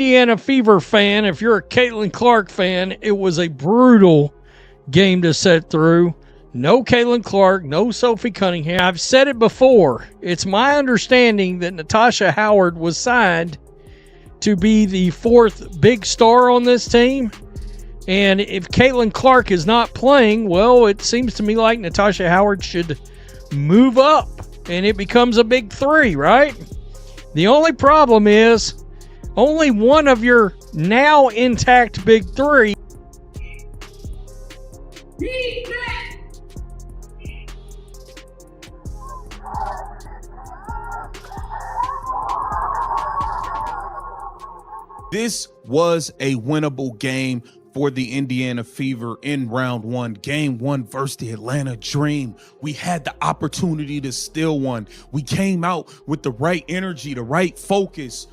Indiana Fever fan, if you're a Caitlin Clark fan, it was a brutal game to sit through. No Caitlin Clark, no Sophie Cunningham. I've said it before. It's my understanding that Natasha Howard was signed to be the fourth big star on this team. And if Caitlin Clark is not playing, well, it seems to me like Natasha Howard should move up and it becomes a big three, right? The only problem is only one of your now intact big three. This was a winnable game for the Indiana Fever in round one. Game one versus the Atlanta Dream. We had the opportunity to steal one. We came out with the right energy, the right focus.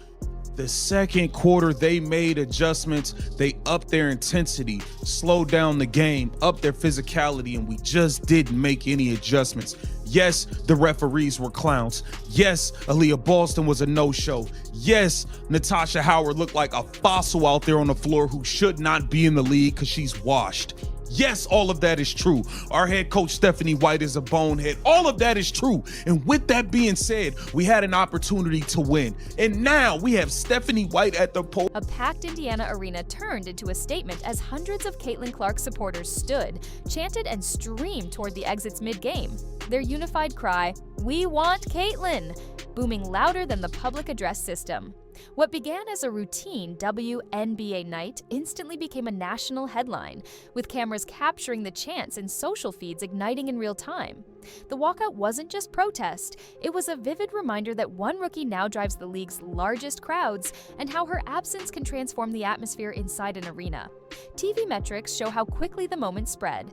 The second quarter, they made adjustments. They upped their intensity, slowed down the game, upped their physicality, and we just didn't make any adjustments. Yes, the referees were clowns. Yes, Aaliyah Boston was a no-show. Yes, Natasha Howard looked like a fossil out there on the floor who should not be in the league because she's washed. Yes, all of that is true. Our head coach, Stephanie White, is a bonehead. All of that is true. And with that being said, we had an opportunity to win. And now we have Stephanie White at the pole. A packed Indiana arena turned into a statement as hundreds of Caitlin Clark supporters stood, chanted, and streamed toward the exits mid-game. Their unified cry, "We want Caitlin!" booming louder than the public address system. What began as a routine WNBA night instantly became a national headline, with cameras capturing the chants and social feeds igniting in real time. The walkout wasn't just protest, it was a vivid reminder that one rookie now drives the league's largest crowds and how her absence can transform the atmosphere inside an arena. TV metrics show how quickly the moment spread.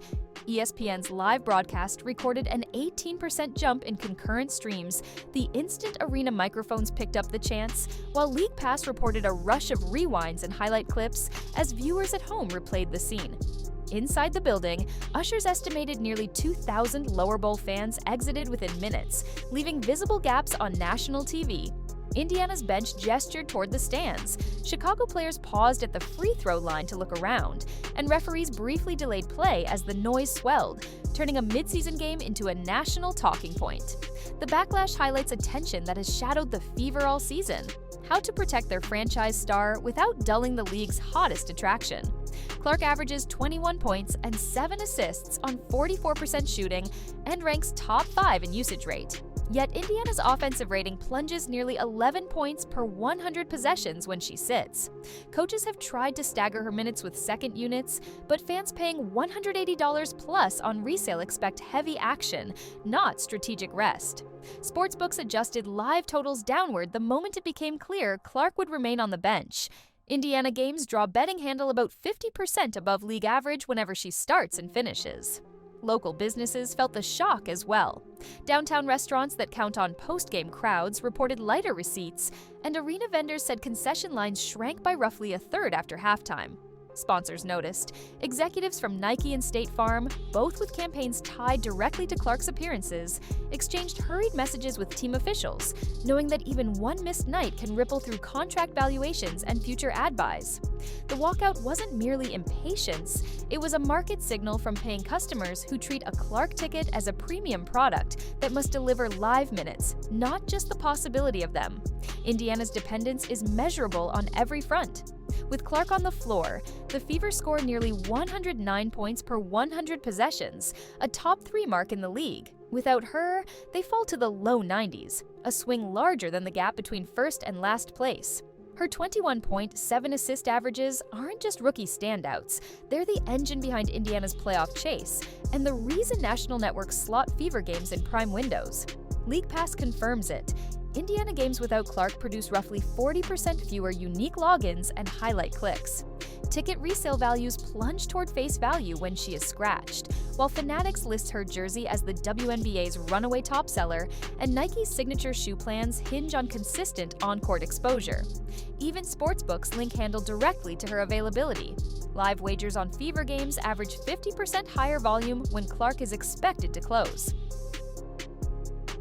ESPN's live broadcast recorded an 18% jump in concurrent streams. The instant arena microphones picked up the chants, while League Pass reported a rush of rewinds and highlight clips as viewers at home replayed the scene. Inside the building, ushers estimated nearly 2,000 lower bowl fans exited within minutes, leaving visible gaps on national TV. Indiana's bench gestured toward the stands. Chicago players paused at the free throw line to look around, and referees briefly delayed play as the noise swelled, turning a midseason game into a national talking point. The backlash highlights a tension that has shadowed the Fever all season: how to protect their franchise star without dulling the league's hottest attraction. Clark averages 21 points and 7 assists on 44% shooting and ranks top 5 in usage rate. Yet Indiana's offensive rating plunges nearly 11 points per 100 possessions when she sits. Coaches have tried to stagger her minutes with second units, but fans paying $180 plus on resale expect heavy action, not strategic rest. Sportsbooks adjusted live totals downward the moment it became clear Clark would remain on the bench. Indiana games draw betting handle about 50% above league average whenever she starts and finishes. Local businesses felt the shock as well. Downtown restaurants that count on post-game crowds reported lighter receipts, and arena vendors said concession lines shrank by roughly a third after halftime. Sponsors noticed. Executives from Nike and State Farm, both with campaigns tied directly to Clark's appearances, exchanged hurried messages with team officials, knowing that even one missed night can ripple through contract valuations and future ad buys. The walkout wasn't merely impatience, it was a market signal from paying customers who treat a Clark ticket as a premium product that must deliver live minutes, not just the possibility of them. Indiana's dependence is measurable on every front. With Clark on the floor, the Fever score nearly 109 points per 100 possessions, a top 3 mark in the league. Without her, they fall to the low 90s, a swing larger than the gap between first and last place. Her 21-point, 7-assist averages aren't just rookie standouts, they're the engine behind Indiana's playoff chase, and the reason national networks slot Fever games in prime windows. League Pass confirms it. Indiana games without Clark produce roughly 40% fewer unique logins and highlight clicks. Ticket resale values plunge toward face value when she is scratched, while Fanatics lists her jersey as the WNBA's runaway top seller, and Nike's signature shoe plans hinge on consistent on-court exposure. Even sportsbooks link handle directly to her availability. Live wagers on Fever games average 50% higher volume when Clark is expected to close.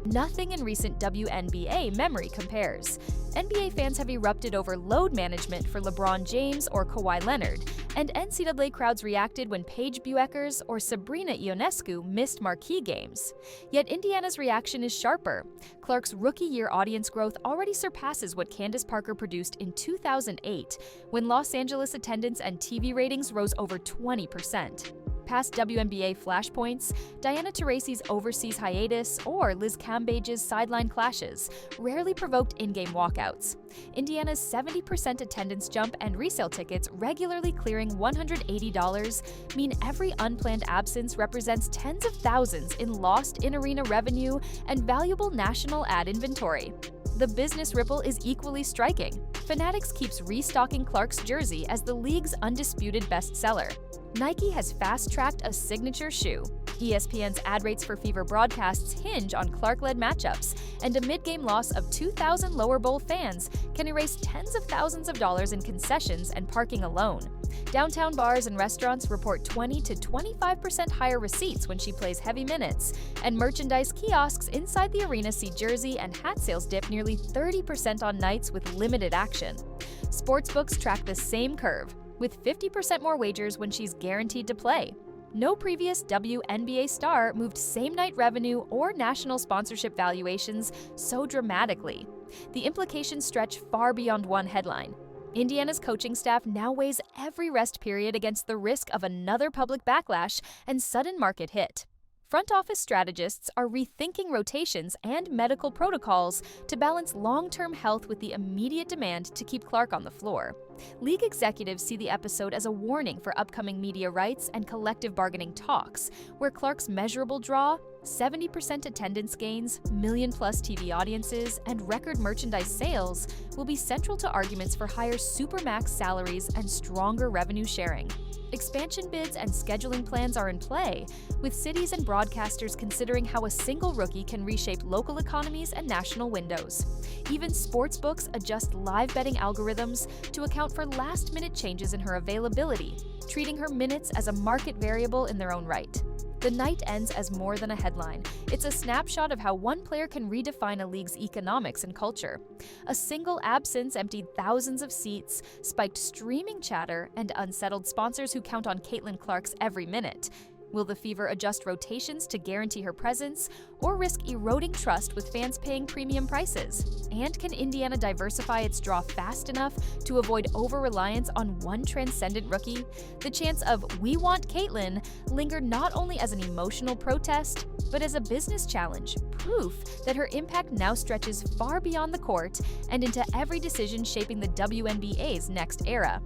Nothing in recent WNBA memory compares. NBA fans have erupted over load management for LeBron James or Kawhi Leonard, and NCAA crowds reacted when Paige Bueckers or Sabrina Ionescu missed marquee games. Yet Indiana's reaction is sharper. Clark's rookie year audience growth already surpasses what Candace Parker produced in 2008, when Los Angeles attendance and TV ratings rose over 20%. Past WNBA flashpoints, Diana Taurasi's overseas hiatus, or Liz Cambage's sideline clashes rarely provoked in-game walkouts. Indiana's 70% attendance jump and resale tickets regularly clearing $180 mean every unplanned absence represents tens of thousands in lost in-arena revenue and valuable national ad inventory. The business ripple is equally striking. Fanatics keeps restocking Clark's jersey as the league's undisputed bestseller. Nike has fast-tracked a signature shoe. ESPN's ad rates for Fever broadcasts hinge on Clark-led matchups, and a mid-game loss of 2,000 lower bowl fans can erase tens of thousands of dollars in concessions and parking alone. Downtown bars and restaurants report 20 to 25% higher receipts when she plays heavy minutes, and merchandise kiosks inside the arena see jersey and hat sales dip nearly 30% on nights with limited action. Sportsbooks track the same curve, with 50% more wagers when she's guaranteed to play. No previous WNBA star moved same-night revenue or national sponsorship valuations so dramatically. The implications stretch far beyond one headline. Indiana's coaching staff now weighs every rest period against the risk of another public backlash and sudden market hit. Front office strategists are rethinking rotations and medical protocols to balance long-term health with the immediate demand to keep Clark on the floor. League executives see the episode as a warning for upcoming media rights and collective bargaining talks, where Clark's measurable draw, 70% attendance gains, million-plus TV audiences, and record merchandise sales will be central to arguments for higher supermax salaries and stronger revenue sharing. Expansion bids and scheduling plans are in play, with cities and broadcasters considering how a single rookie can reshape local economies and national windows. Even sportsbooks adjust live betting algorithms to account for last-minute changes in her availability, treating her minutes as a market variable in their own right. The night ends as more than a headline. It's a snapshot of how one player can redefine a league's economics and culture. A single absence emptied thousands of seats, spiked streaming chatter, and unsettled sponsors who count on Caitlin Clark's every minute. Will the Fever adjust rotations to guarantee her presence, or risk eroding trust with fans paying premium prices? And can Indiana diversify its draw fast enough to avoid over-reliance on one transcendent rookie? The chants of "We want Caitlin" linger not only as an emotional protest, but as a business challenge, proof that her impact now stretches far beyond the court and into every decision shaping the WNBA's next era.